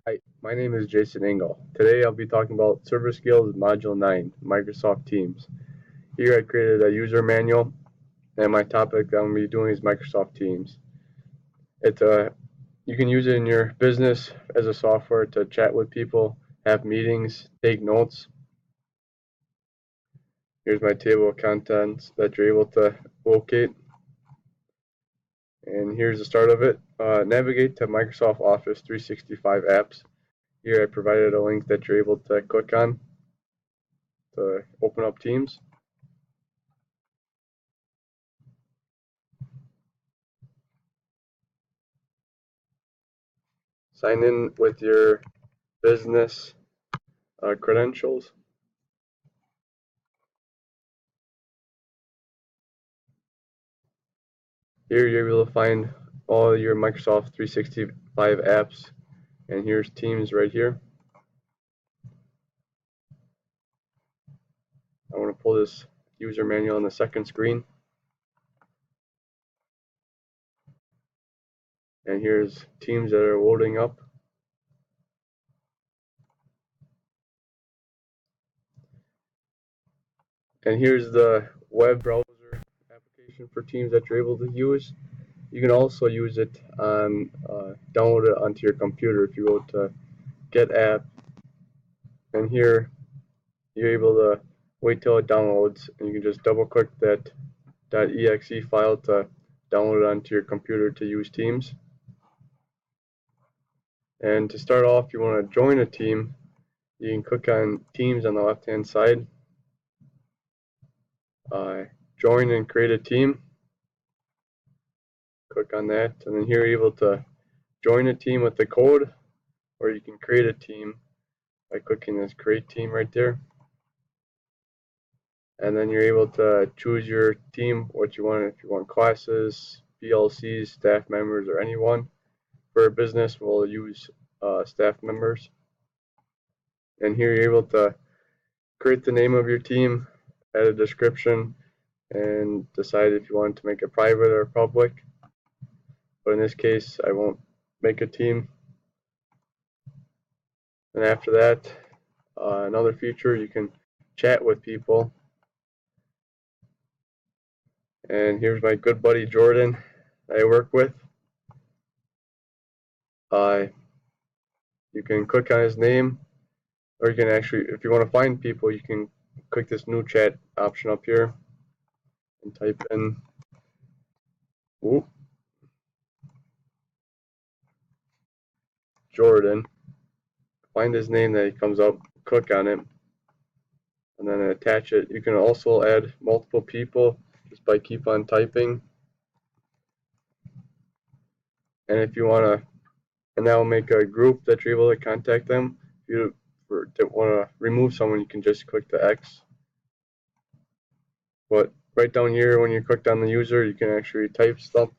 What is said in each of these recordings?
Hi, my name is Jason Engel. Today I'll be talking about Server Skills Module 9, Microsoft Teams. Here I created a user manual, and my topic that I'm going to be doing is Microsoft Teams. You can use it in your business as a software to chat with people, have meetings, take notes. Here's my table of contents that you're able to locate. And here's the start of it. Navigate to Microsoft Office 365 apps. Here I provided a link that you're able to click on to open up Teams. Sign in with your business credentials. Here you're able to find all your Microsoft 365 apps, and here's Teams right here. I want to pull this user manual on the second screen, and here's Teams that are loading up. And here's the web browser application for Teams that you're able to use. You can also use it on download it onto your computer if you go to Get App, and here you're able to wait till it downloads, and you can just double click that .exe file to download it onto your computer to use Teams. And to start off, you want to join a team. You can click on Teams on the left hand side, join and create a team. Click on that, and then here you're able to join a team with the code, or you can create a team by clicking this create team right there. And then you're able to choose your team, what you want, if you want classes, PLCs, staff members, or anyone. For a business, we'll use staff members. And here you're able to create the name of your team, add a description, and decide if you want to make it private or public. But in this case, I won't make a team. And after that, another feature, you can chat with people. And here's my good buddy Jordan that I work with. You can click on his name, or you can actually, if you want to find people, you can click this new chat option up here and type in Jordan. Find his name that he comes up, click on it, and then attach it. You can also add multiple people just by keep on typing. And if you want to, and that will make a group that you're able to contact them. If you want to remove someone, you can just click the X. But right down here, when you click on the user, you can actually type stuff,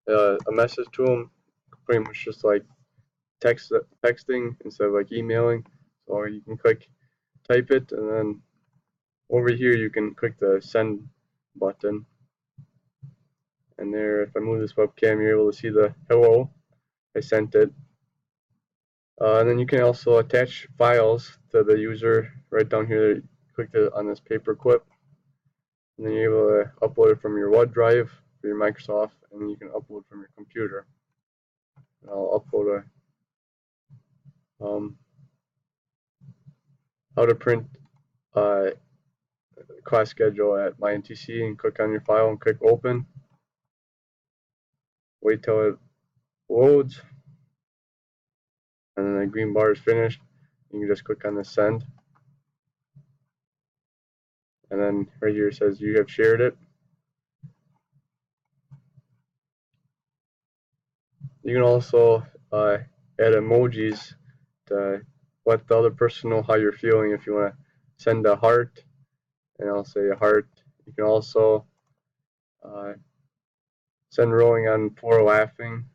a message to them, pretty much just like texting instead of like emailing. So you can type it, and then over here you can click the send button. And there, if I move this webcam, you're able to see the hello, I sent it. And then you can also attach files to the user right down here. Click on this paper clip, and then you're able to upload it from your OneDrive for your Microsoft, and then you can upload from your computer. And I'll upload how to print class schedule at my NTC, and click on your file and click open. Wait till it loads, and then the green bar is finished. You can just click on the send, and then right here it says you have shared it. You can also add emojis to let the other person know how you're feeling. If you want to send a heart, and I'll say a heart. You can also send rolling on floor laughing.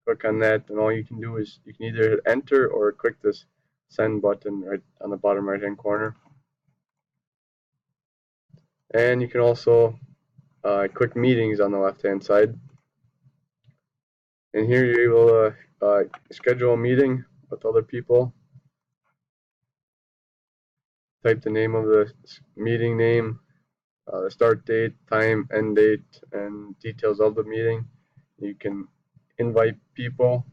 Click on that, and all you can do is you can either enter or click this send button right on the bottom right hand corner. And you can also click meetings on the left hand side, and here you're able to schedule a meeting with other people. Type the name of the meeting name, the start date, time, end date, and details of the meeting. You can invite people,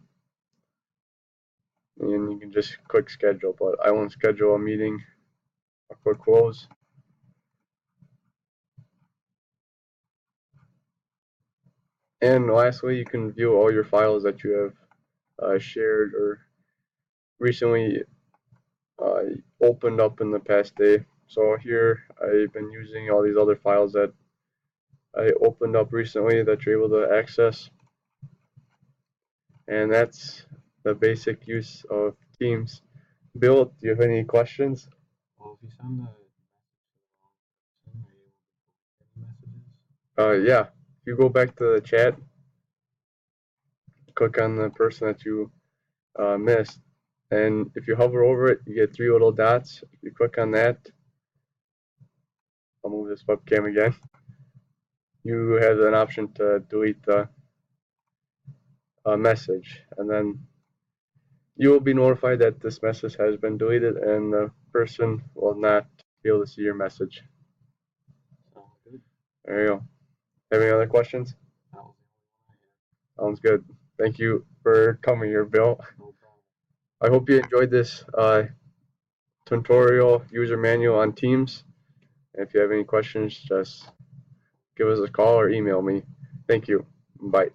and you can just click schedule, but I won't schedule a meeting. I'll click close. And lastly, you can view all your files that you have shared or recently opened up in the past day. So here I've been using all these other files that I opened up recently that you're able to access. And that's the basic use of Teams. Bill, do you have any questions? Well, if you send a message to the wrong person, are you able to delete any messages? Yeah. If you go back to the chat, click on the person that you missed, and if you hover over it, you get 3 little dots. If you click on that, I'll move this webcam again. You have an option to delete the message, and then you will be notified that this message has been deleted, and the person will not be able to see your message. Sounds good. There you go. Have any other questions? That was the Sounds only one I had. good. Thank you for coming here, Bill. No problem. I hope you enjoyed this tutorial user manual on Teams. If you have any questions, just give us a call or email me. Thank you. Bye.